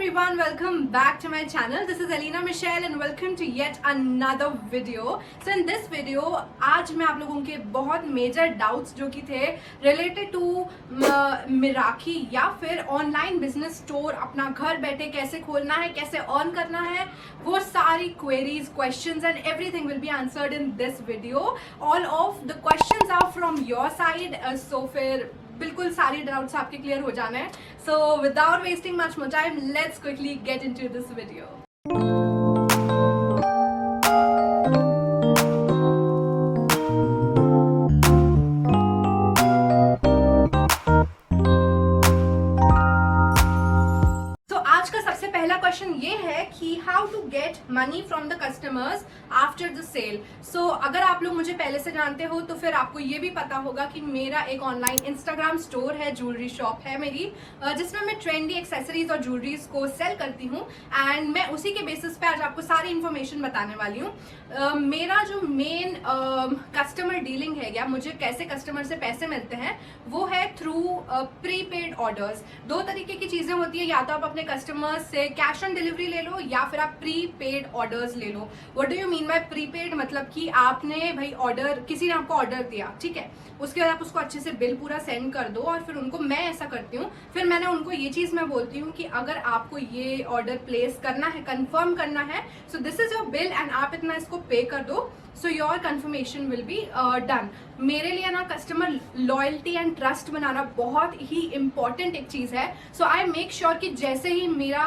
everyone, welcome back to my channel. This is Alina Michelle and welcome to yet another video. So in this video आज मैं आप लोगों के बहुत major doubts जो कि थे रिलेटेड टू मिराकी या फिर ऑनलाइन बिजनेस स्टोर अपना घर बैठे कैसे खोलना है, कैसे अर्न करना है, वो सारी queries, questions and everything will be answered in this video. All of the questions are from your side, so फिर बिल्कुल सारी डाउट्स आपके क्लियर हो जाने हैं. So without wasting much more time, let's quickly get into this video. Question ये है कि how to get money from the customers after the sale. So अगर आप लोग मुझे पहले से जानते हो तो फिर आपको ये भी पता होगा कि मेरा एक ऑनलाइन इंस्टाग्राम स्टोर है, ज्वेलरी शॉप है मेरी, जिसमें मैं ट्रेंडी एक्सेसरीज और ज्वेलरीज को सेल करती हूँ. एंड मैं उसी के बेसिस पे आज आपको सारी इन्फॉर्मेशन बताने वाली हूँ. मेरा जो मेन कस्टमर डीलिंग है या मुझे कैसे कस्टमर से पैसे मिलते हैं वो है थ्रू प्रीपेड ऑर्डर्स. दो तरीके की चीजें होती है, या तो आप अपने कस्टमर से कैश ऑन डिलीवरी ले लो या फिर आप प्रीपेड ऑर्डर्स ले लो. What do you mean by prepaid? मतलब कि आपने भाई ऑर्डर, किसी ने आपको ऑर्डर दिया, ठीक है, उसके बाद आप उसको अच्छे से बिल पूरा सेंड कर दो और फिर उनको, मैं ऐसा करती हूँ, फिर मैंने उनको ये चीज मैं बोलती हूँ कि अगर आपको ये ऑर्डर प्लेस करना है, कंफर्म करना है, so this is your bill and आप इतना इसको पे कर दो, so your confirmation will be done. मेरे लिए ना कस्टमर लॉयल्टी एंड ट्रस्ट बनाना बहुत ही इंपॉर्टेंट एक चीज है. सो आई मेक श्योर कि जैसे ही मेरा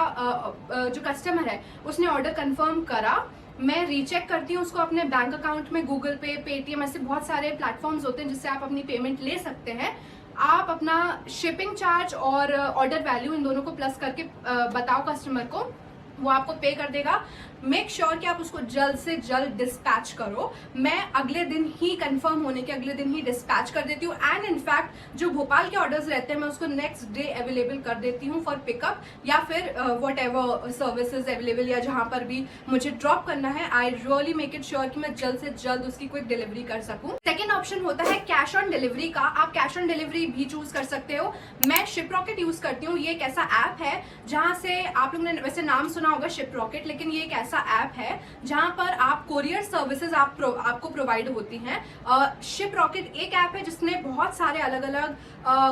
जो कस्टमर है उसने ऑर्डर कंफर्म करा, मैं रीचेक करती हूँ उसको अपने बैंक अकाउंट में. गूगल पे, पेटीएम, ऐसे बहुत सारे प्लेटफॉर्म्स होते हैं जिससे आप अपनी पेमेंट ले सकते हैं. आप अपना शिपिंग चार्ज और ऑर्डर वैल्यू इन दोनों को प्लस करके बताओ कस्टमर को, वो आपको पे कर देगा. मेक श्योर कि आप उसको जल्द से जल्द डिस्पैच करो. मैं अगले दिन ही कंफर्म होने के अगले दिन ही डिस्पैच कर देती हूँ. एंड इनफैक्ट जो भोपाल के ऑर्डर्स रहते हैं मैं उसको नेक्स्ट डे अवेलेबल कर देती हूँ फॉर पिकअप या फिर वट एवर सर्विसेज अवेलेबल, या जहाँ पर भी मुझे ड्रॉप करना है. I really make it sure कि मैं जल्द से जल्द उसकी क्विक डिलीवरी कर सकूँ. सेकेंड ऑप्शन होता है कैश ऑन डिलीवरी का. आप कैश ऑन डिलीवरी भी चूज कर सकते हो. मैं शिपरॉकेट यूज करती हूँ. ये एक ऐसा ऐप है जहाँ से आप लोगों ने वैसे नाम सुना होगा शिपरॉकेट, लेकिन ये एक ऐसा ऐप है जहां पर आप कोरियर सर्विसेज आपको प्रोवाइड होती हैं. शिपरॉकेट एक ऐप है जिसने बहुत सारे अलग अलग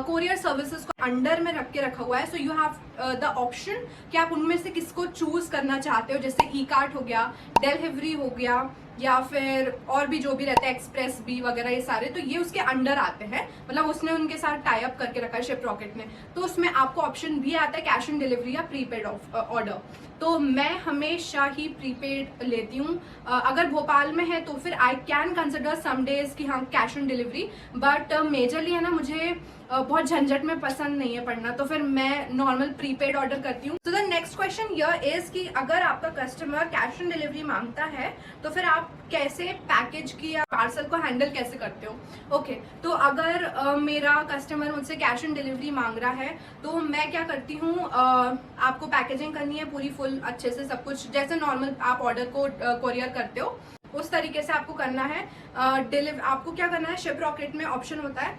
कोरियर सर्विसेज को अंडर में रख के रखा हुआ है. So you have the option कि आप उनमें से किसको चूज करना चाहते हो. जैसे ई कार्ट हो गया, डिलीवरी हो गया, या फिर और भी जो भी रहते हैं, एक्सप्रेस बी वगैरह, ये सारे तो ये उसके अंडर आते हैं. मतलब उसने उनके साथ टाई अप करके रखा है शिपरॉकेट ने. तो उसमें आपको ऑप्शन भी आता है कैश ऑन डिलीवरी या प्रीपेड ऑर्डर. तो मैं हमेशा ही प्रीपेड लेती हूँ. अगर भोपाल में है तो फिर I can consider some days कि हाँ cash on delivery, but majorly है ना मुझे बहुत झंझट में पसंद नहीं है पड़ना, तो फिर मैं नॉर्मल प्रीपेड ऑर्डर करती हूँ. सो द नेक्स्ट क्वेश्चन यह इज कि अगर आपका कस्टमर कैश ऑन डिलीवरी मांगता है तो फिर आप कैसे पैकेज की या पार्सल को हैंडल कैसे करते हो. ओके, तो अगर मेरा कस्टमर मुझसे कैश ऑन डिलीवरी मांग रहा है तो मैं क्या करती हूँ, आपको पैकेजिंग करनी है पूरी फुल अच्छे से, सब कुछ जैसे नॉर्मल आप ऑर्डर को कोरियर करते हो उस तरीके से आपको करना है. आपको क्या करना है, शिपरॉकेट में ऑप्शन होता है,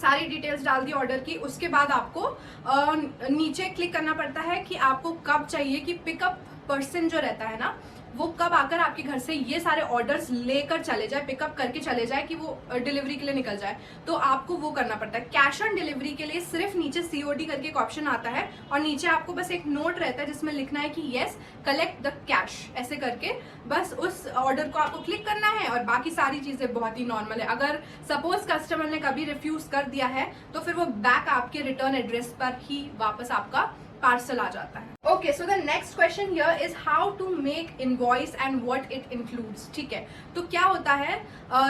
सारी डिटेल्स डाल दी ऑर्डर की. उसके बाद आपको नीचे क्लिक करना पड़ता है कि आपको कब चाहिए, कि पिकअप पर्सन जो रहता है ना वो कब आकर आपके घर से ये सारे ऑर्डर्स लेकर चले जाए, पिकअप करके चले जाए, कि वो डिलीवरी के लिए निकल जाए. तो आपको वो करना पड़ता है. कैश ऑन डिलीवरी के लिए सिर्फ नीचे COD करके एक ऑप्शन आता है और नीचे आपको बस एक नोट रहता है जिसमें लिखना है कि येस कलेक्ट द कैश, ऐसे करके बस उस ऑर्डर को आपको क्लिक करना है और बाकी सारी चीजें बहुत ही नॉर्मल है. अगर सपोज कस्टमर ने कभी रिफ्यूज कर दिया है तो फिर वो बैक आपके रिटर्न एड्रेस पर ही वापस आपका पार्सल आ जाता है. Okay, so the next question here is how to make invoice and what it includes. ठीक है, तो क्या होता है,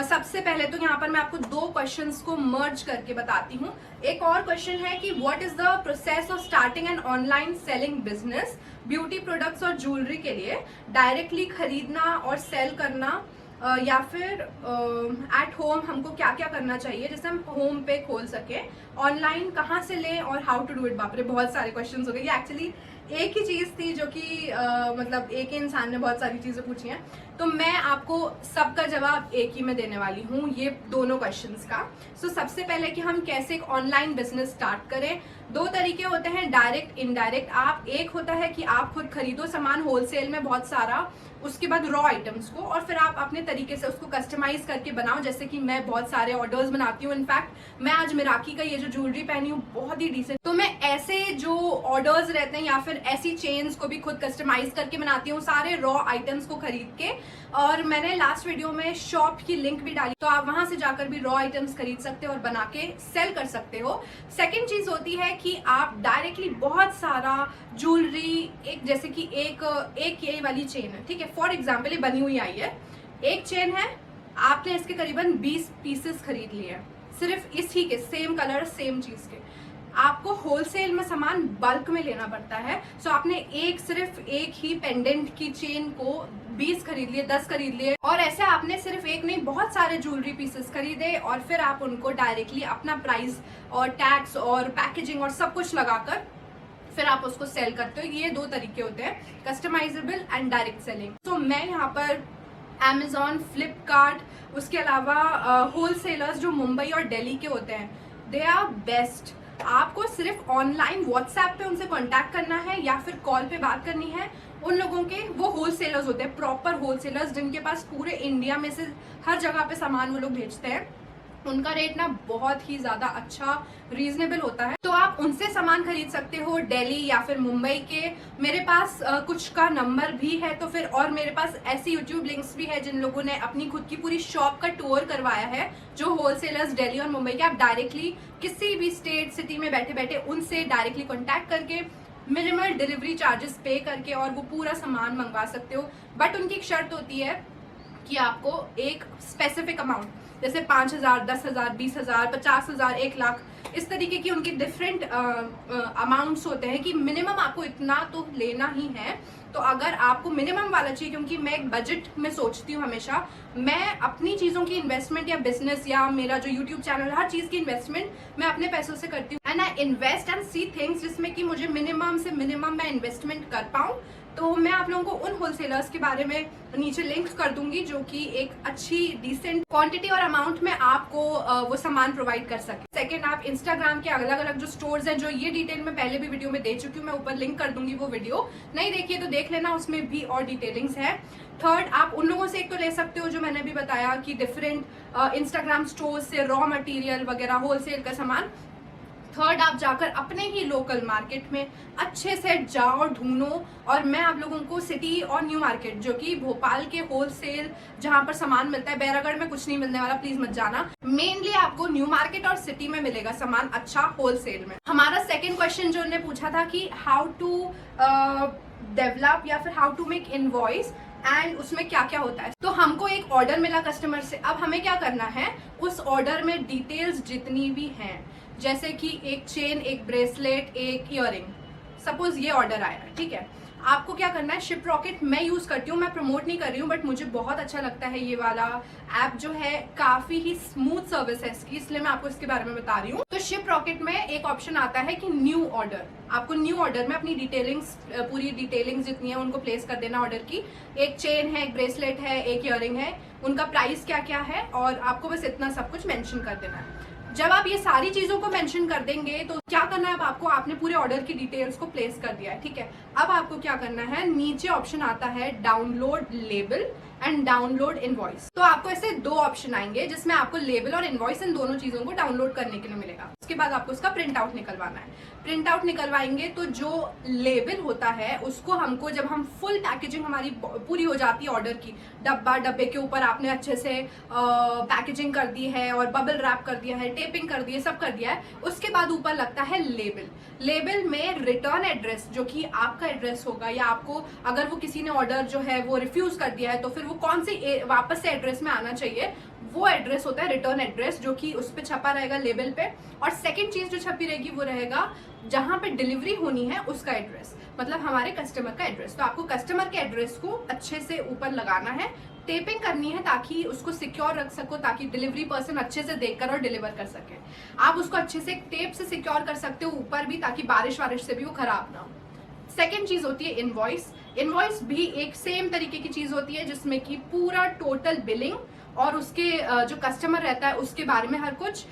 सबसे पहले तो यहाँ पर मैं आपको दो क्वेश्चंस को मर्ज करके बताती हूँ. एक और क्वेश्चन है कि what is the process of starting an online selling business. Beauty products और ज्वेलरी के लिए डायरेक्टली खरीदना और सेल करना, या फिर एट होम हमको क्या क्या करना चाहिए जैसे हम होम पे खोल सके, ऑनलाइन कहाँ से लें और हाउ टू डू इट. बाप रे, बहुत सारे क्वेश्चंस हो गए. ये एक्चुअली एक ही चीज थी जो कि मतलब एक ही इंसान ने बहुत सारी चीजें पूछी हैं, तो मैं आपको सबका जवाब एक ही में देने वाली हूँ ये दोनों क्वेश्चंस का. सो सबसे पहले कि हम कैसे एक ऑनलाइन बिजनेस स्टार्ट करें. दो तरीके होते हैं, डायरेक्ट इनडायरेक्ट। आप एक होता है कि आप खुद खरीदो सामान होलसेल में बहुत सारा, उसके बाद रॉ आइटम्स को, और फिर आप अपने तरीके से उसको कस्टमाइज करके बनाओ। जैसे कि मैं बहुत सारे ऑर्डर्स बनाती हूँ, इनफैक्ट मैं आज मिराकी का ये जो ज्वेलरी पहनी हूँ बहुत ही डिसेंट, तो मैं ऐसे जो ऑर्डर्स रहते हैं या फिर ऐसी चेन्स को भी खुद कस्टमाइज करके बनाती हूँ, सारे रॉ आइटम्स को खरीद के। और मैंने लास्ट वीडियो में शॉप की लिंक भी डाली, तो आप वहां से जाकर भी रॉ आइटम्स खरीद सकते हो और बना के सेल कर सकते हो। सेकेंड चीज होती है कि आप डायरेक्टली बहुत सारा ज्वेलरी, एक जैसे कि एक ये वाली चेन है, ठीक है, फॉर एग्जाम्पल ये बनी हुई आई है, एक चेन है, आपने इसके करीबन 20 पीसेस खरीद लिए हैं, सिर्फ इसी के सेम कलर सेम चीज के। आपको होलसेल में सामान बल्क में लेना पड़ता है, सो आपने सिर्फ एक ही पेंडेंट की चेन को 20 खरीद लिए, 10 खरीद लिए, और ऐसे आपने सिर्फ एक नहीं बहुत सारे ज्वेलरी पीसेस खरीदे, और फिर आप उनको डायरेक्टली अपना प्राइस और टैक्स और पैकेजिंग और सब कुछ लगाकर फिर आप उसको सेल करते हो। ये दो तरीके होते हैं, कस्टमाइजेबल एंड डायरेक्ट सेलिंग। तो मैं यहाँ पर Amazon, फ्लिपकार्ट, उसके अलावा होलसेलर्स जो मुंबई और दिल्ली के होते हैं, दे आर बेस्ट। आपको सिर्फ ऑनलाइन व्हाट्सएप पे उनसे कांटेक्ट करना है या फिर कॉल पे बात करनी है। उन लोगों के वो होलसेलर्स होते हैं, प्रॉपर होलसेलर्स, जिनके पास पूरे इंडिया में से हर जगह पे सामान वो लोग भेजते हैं। उनका रेट ना बहुत ही ज्यादा अच्छा रीजनेबल होता है, तो आप उनसे सामान खरीद सकते हो, दिल्ली या फिर मुंबई के। मेरे पास कुछ का नंबर भी है, तो फिर और मेरे पास ऐसी यूट्यूब लिंक्स भी है जिन लोगों ने अपनी खुद की पूरी शॉप का टूर करवाया है, जो होलसेलर्स दिल्ली और मुंबई के। आप डायरेक्टली किसी भी स्टेट सिटी में बैठे बैठे उनसे डायरेक्टली कॉन्टैक्ट करके मिनिमल डिलीवरी चार्जेस पे करके और वो पूरा सामान मंगवा सकते हो। बट उनकी एक शर्त होती है कि आपको एक स्पेसिफिक अमाउंट, जैसे 5,000, 10,000, 20,000, 50,000, 1 लाख, इस तरीके की उनकी डिफरेंट अमाउंट्स होते हैं कि मिनिमम आपको इतना तो लेना ही है। तो अगर आपको मिनिमम वाला चाहिए, क्योंकि मैं एक बजट में सोचती हूँ हमेशा, मैं अपनी चीज़ों की इन्वेस्टमेंट या बिजनेस या मेरा जो यूट्यूब चैनल, हर चीज़ की इन्वेस्टमेंट मैं अपने पैसों से करती हूँ। And I invest and see things जिसमें कि मुझे मिनिमम से मिनिमम मैं इन्वेस्टमेंट कर पाऊँ। तो मैं आप लोगों को उन होलसेलर्स के बारे में नीचे लिंक्स कर दूंगी, जो कि एक अच्छी डिसेंट क्वांटिटी और अमाउंट में आपको वो सामान प्रोवाइड कर सके। सेकंड, आप इंस्टाग्राम के अलग अलग जो स्टोर्स हैं, जो ये डिटेल में पहले भी वीडियो में दे चुकी हूँ, मैं ऊपर लिंक कर दूंगी, वो वीडियो नहीं देखिए तो देख लेना, उसमें भी और डिटेलिंग्स है। थर्ड, आप उन लोगों से एक तो ले सकते हो जो मैंने अभी बताया कि डिफरेंट इंस्टाग्राम स्टोर्स से रॉ मटेरियल वगैरह होलसेल का सामान। थर्ड, आप जाकर अपने ही लोकल मार्केट में अच्छे से जाओ, ढूंढो। और मैं आप लोगों को सिटी और न्यू मार्केट, जो कि भोपाल के होलसेल जहां पर सामान मिलता है, बैरागढ़ में कुछ नहीं मिलने वाला, प्लीज मत जाना। मेनली आपको न्यू मार्केट और सिटी में मिलेगा सामान अच्छा होलसेल में। हमारा सेकेंड क्वेश्चन जो उन्होंने पूछा था कि हाउ टू डेवलप या फिर how to make invoice and उसमें क्या क्या होता है। तो हमको एक ऑर्डर मिला कस्टमर से, अब हमें क्या करना है, उस ऑर्डर में डिटेल्स जितनी भी हैं, जैसे कि एक चेन, एक ब्रेसलेट, एक ईयरिंग, सपोज ये ऑर्डर आया, ठीक है, आपको क्या करना है, शिप रॉकेट मैं यूज करती हूँ, मैं प्रमोट नहीं कर रही हूँ, बट मुझे बहुत अच्छा लगता है ये वाला ऐप जो है, काफी ही स्मूथ सर्विस है इसकी, इसलिए मैं आपको इसके बारे में बता रही हूँ। तो शिप रॉकेट में एक ऑप्शन आता है कि न्यू ऑर्डर, आपको न्यू ऑर्डर में अपनी डिटेलिंग्स, पूरी डिटेलिंग्स जितनी है उनको प्लेस कर देना ऑर्डर की। एक चेन है, एक ब्रेसलेट है, एक ईयरिंग है, उनका प्राइस क्या क्या है, और आपको बस इतना सब कुछ मेंशन कर देना है। जब आप ये सारी चीजों को मेंशन कर देंगे तो क्या करना है, अब आपको, आपने पूरे ऑर्डर की डिटेल्स को प्लेस कर दिया है, ठीक है। अब आपको क्या करना है, नीचे ऑप्शन आता है download label and download invoice. तो आपको ऐसे दो ऑप्शन आएंगे जिसमें आपको लेबल और इनवॉइस इन दोनों चीजों को डाउनलोड करने के लिए मिलेगा। उसके बाद आपको उसका प्रिंट आउट निकलवाना है। प्रिंट आउट निकलवाएंगे तो जो लेबल होता है उसको हमको, जब हम फुल पैकेजिंग हमारी पूरी हो जाती है ऑर्डर की, डब्बे के ऊपर आपने अच्छे से पैकेजिंग कर दी है और बबल रैप कर दिया है, टेपिंग कर दी है, सब कर दिया है, उसके बाद ऊपर लगता है लेबल। लेबल में रिटर्न एड्रेस, जो कि आपका एड्रेस होगा, या आपको अगर वो किसी ने ऑर्डर जो है वो रिफ्यूज कर दिया है तो फिर वो कौन से वापस से एड्रेस में आना चाहिए, वो एड्रेस होता है रिटर्न एड्रेस, जो कि उस पे छपा रहेगा लेबल पे। और सेकंड चीज जो छपी रहेगी वो रहेगा जहां पे डिलीवरी होनी है उसका एड्रेस, मतलब हमारे कस्टमर का एड्रेस। तो आपको कस्टमर के एड्रेस को अच्छे से ऊपर लगाना है, टेपिंग करनी है ताकि उसको सिक्योर रख सको, ताकि डिलीवरी पर्सन अच्छे से देखकर और डिलीवर कर सके। आप उसको अच्छे से टेप से सिक्योर कर सकते हो ऊपर भी, ताकि बारिश वारिश से भी वो खराब ना हो। सेकेंड चीज होती है इनवॉइस। इनवॉइस भी एक सेम तरीके की चीज होती है जिसमें कि पूरा टोटल बिलिंग और उसके जो कस्टमर रहता है उसके बारे में हर कुछ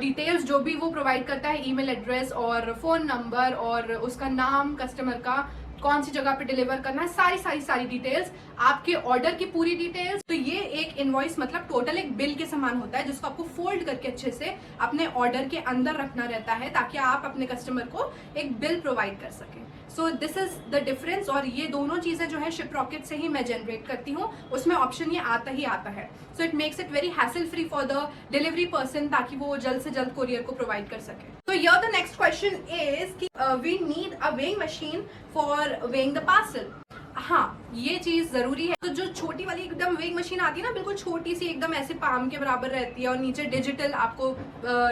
डिटेल्स जो भी वो प्रोवाइड करता है, ईमेल एड्रेस और फ़ोन नंबर और उसका नाम, कस्टमर का कौन सी जगह पे डिलीवर करना है, सारी डिटेल्स, आपके ऑर्डर की पूरी डिटेल्स। तो ये एक इनवॉइस मतलब टोटल एक बिल के समान होता है जिसको आपको फोल्ड करके अच्छे से अपने ऑर्डर के अंदर रखना रहता है ताकि आप अपने कस्टमर को एक बिल प्रोवाइड कर सकें। So this is the difference. और ये दोनों चीजें जो है शिपरॉकेट से ही मैं जनरेट करती हूँ, उसमें ऑप्शन ये आता ही आता है। So it makes it very hassle free for the delivery person ताकि वो जल्द से जल्द कोरियर को प्रोवाइड कर सके। तो yeah the next question is कि we need a weighing machine for weighing the parcel. हाँ, ये चीज जरूरी है। तो जो छोटी वाली एकदम वेइंग मशीन आती है ना, बिल्कुल छोटी सी, एकदम ऐसे पाम के बराबर रहती है और नीचे डिजिटल आपको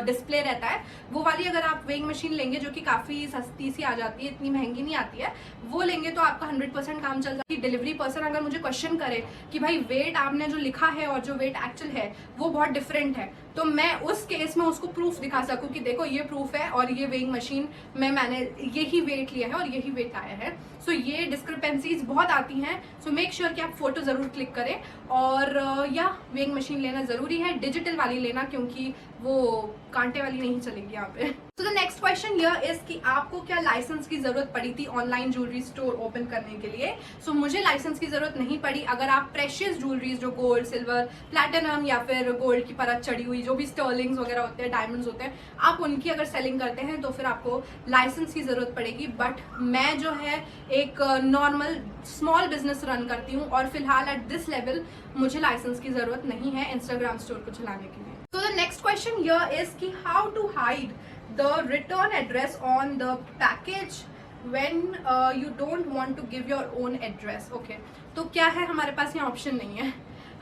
डिस्प्ले रहता है, वो वाली अगर आप वेइंग मशीन लेंगे जो कि काफी सस्ती सी आ जाती है, इतनी महंगी नहीं आती है, वो लेंगे तो आपका 100% काम चल जाता है। डिलीवरी पर्सन अगर मुझे क्वेश्चन करे कि भाई वेट आपने जो लिखा है और जो वेट एक्चुअल है वो बहुत डिफरेंट है, तो मैं उस केस में उसको प्रूफ दिखा सकूं कि देखो ये प्रूफ है और ये वेइंग मशीन में मैंने यही वेट लिया है और यही वेट आया है। सो ये डिस्क्रिपेंसीज बहुत आती हैं। सो मेक श्योर कि आप फोटो जरूर क्लिक करें और या वेइंग मशीन लेना जरूरी है, डिजिटल वाली लेना, क्योंकि वो कांटे वाली नहीं चलेगी यहाँ पे। तो द नेक्स्ट क्वेश्चन यह इज कि आपको क्या लाइसेंस की जरूरत पड़ी थी ऑनलाइन ज्वेलरी स्टोर ओपन करने के लिए। सो मुझे लाइसेंस की जरूरत नहीं पड़ी। अगर आप प्रेशियस ज्वेलरीज जो गोल्ड, सिल्वर, प्लैटिनम या फिर गोल्ड की परत चढ़ी हुई जो भी स्टर्लिंग्स वगैरह होते हैं, डायमंड्स होते हैं, आप उनकी अगर सेलिंग करते हैं तो फिर आपको लाइसेंस की जरूरत पड़ेगी। बट मैं जो है एक नॉर्मल स्मॉल बिजनेस रन करती हूँ और फिलहाल एट दिस लेवल मुझे लाइसेंस की जरूरत नहीं है इंस्टाग्राम स्टोर को चलाने के लिए। So the next question here is कि how to hide the return address on the package when you don't want to give your own address. Okay, तो क्या है, हमारे पास यहाँ ऑप्शन नहीं है।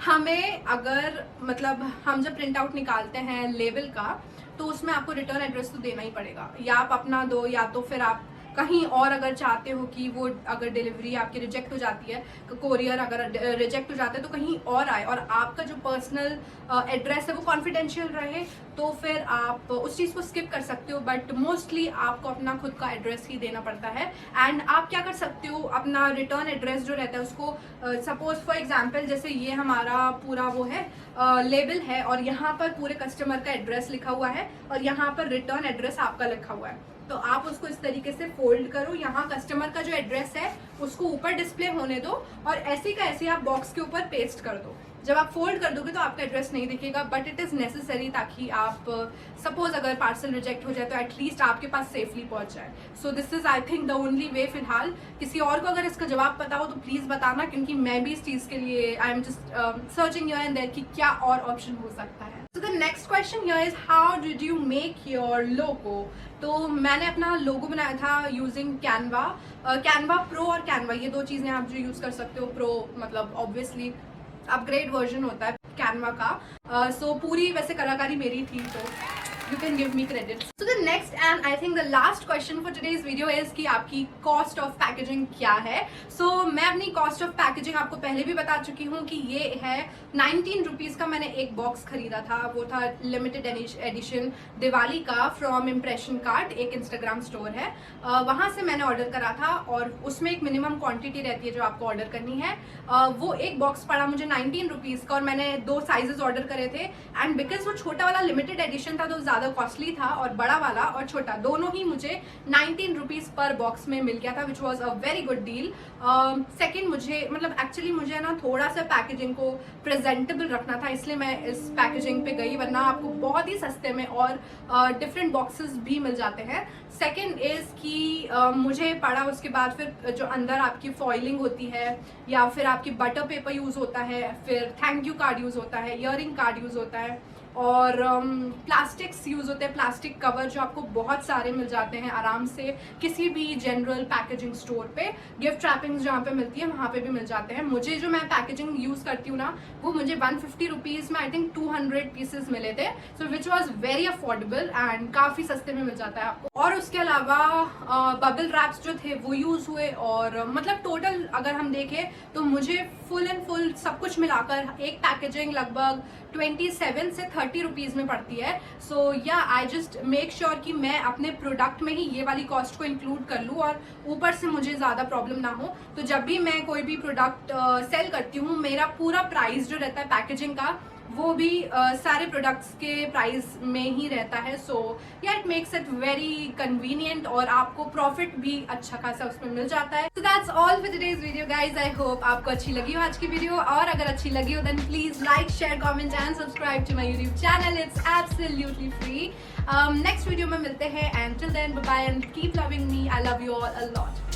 हमें अगर मतलब हम जब प्रिंट आउट निकालते हैं लेवल का तो उसमें आपको रिटर्न एड्रेस तो देना ही पड़ेगा, या आप अपना दो या तो फिर आप कहीं और अगर चाहते हो कि वो अगर डिलीवरी आपकी रिजेक्ट हो जाती है, कोरियर अगर रिजेक्ट हो जाता है तो कहीं और आए और आपका जो पर्सनल एड्रेस है वो कॉन्फिडेंशियल रहे, तो फिर आप उस चीज़ को स्किप कर सकते हो। बट मोस्टली आपको अपना खुद का एड्रेस ही देना पड़ता है। एंड आप क्या कर सकते हो, अपना रिटर्न एड्रेस जो रहता है उसको सपोज फॉर एग्जांपल जैसे ये हमारा पूरा वो है लेबल है और यहाँ पर पूरे कस्टमर का एड्रेस लिखा हुआ है और यहाँ पर रिटर्न एड्रेस आपका लिखा हुआ है, तो आप उसको इस तरीके से फोल्ड करो, यहाँ कस्टमर का जो एड्रेस है उसको ऊपर डिस्प्ले होने दो और ऐसे का ऐसे आप बॉक्स के ऊपर पेस्ट कर दो। जब आप फोल्ड कर दोगे तो आपका एड्रेस नहीं दिखेगा, बट इट इज़ नेसेसरी ताकि आप सपोज अगर पार्सल रिजेक्ट हो जाए तो एटलीस्ट आपके पास सेफली पहुंच जाए। So this is I think the only way. फिलहाल किसी और को अगर इसका जवाब पता हो तो प्लीज़ बताना, क्योंकि मैं भी इस चीज़ के लिए I am just searching here and there कि क्या और ऑप्शन हो सकता है। So the next question here is how did you make your logo? तो मैंने अपना लोगो बनाया था यूजिंग कैनवा। कैनवा प्रो और कैनवा ये दो चीज़ें आप जो यूज़ कर सकते हो। प्रो मतलब ऑब्वियसली अपग्रेड वर्जन होता है कैनवा का। सो पूरी वैसे कलाकारी मेरी थी, तो you can give me credit. So the next and I think the last question for today's video is कि आपकी cost of packaging क्या है। So मैं अपनी cost of packaging आपको पहले भी बता चुकी हूँ कि ये है 19 रुपीज़ का। मैंने एक बॉक्स खरीदा था, वो था लिमिटेड एडिशन दिवाली का फ्रॉम इम्प्रेशन कार्ट, एक इंस्टाग्राम स्टोर है, वहाँ से मैंने ऑर्डर करा था और उसमें एक मिनिमम क्वांटिटी रहती है जो आपको ऑर्डर करनी है। वो एक बॉक्स पड़ा मुझे 19 रुपीज़ का और मैंने 2 साइजेस ऑर्डर करे थे। एंड बिकॉज वो छोटा वाला लिमिटेड एडिशन था तो ज़्यादा कॉस्टली था और बड़ा वाला और छोटा दोनों ही मुझे 19 रुपीज़ पर बॉक्स में मिल गया था, which was a very good deal. Second मुझे मतलब एक्चुअली मुझे ना थोड़ा सा पैकेजिंग को प्रेजेंटेबल रखना था, इसलिए मैं इस पैकेजिंग पे गई, वरना आपको बहुत ही सस्ते में और डिफरेंट बॉक्सेस भी मिल जाते हैं। सेकेंड इज़ कि मुझे पड़ा उसके बाद फिर जो अंदर आपकी फॉइलिंग होती है या फिर आपकी बटर पेपर यूज़ होता है, फिर थैंक यू कार्ड यूज़ होता है, ईयरिंग कार्ड यूज़ होता है और प्लास्टिक्स यूज़ होते हैं, प्लास्टिक कवर जो आपको बहुत सारे मिल जाते हैं आराम से किसी भी जनरल पैकेजिंग स्टोर पे। गिफ्ट रैपिंग्स जहाँ पे मिलती है वहाँ पे भी मिल जाते हैं। मुझे जो मैं पैकेजिंग यूज़ करती हूँ ना, वो मुझे 150 रुपीज़ में आई थिंक 200 पीसेज मिले थे, so which was very affordable and काफ़ी सस्ते में मिल जाता है आपको। और उसके अलावा बबल रैप्स जो थे वो यूज़ हुए और मतलब टोटल अगर हम देखें तो मुझे फुल एंड फुल सब कुछ मिलाकर एक पैकेजिंग लगभग 27 से 30 रुपीज़ में पड़ती है। सो या आई जस्ट मेक श्योर कि मैं अपने प्रोडक्ट में ही ये वाली कॉस्ट को इंक्लूड कर लूँ और ऊपर से मुझे ज़्यादा प्रॉब्लम ना हो। तो जब भी मैं कोई भी प्रोडक्ट सेल करती हूँ, मेरा पूरा प्राइस जो रहता है पैकेजिंग का वो भी सारे प्रोडक्ट्स के प्राइस में ही रहता है. सो या it makes it very convenient और आपको प्रॉफिट भी अच्छा खासा उसमें मिल जाता है. So that's all for today's video guys. I hope आपको अच्छी लगी हो आज की वीडियो, और अगर अच्छी लगी हो then please like, share, comment and subscribe to my YouTube channel. It's absolutely free. Next video में मिलते हैं, and till then bye bye and keep loving me. I love you all a lot.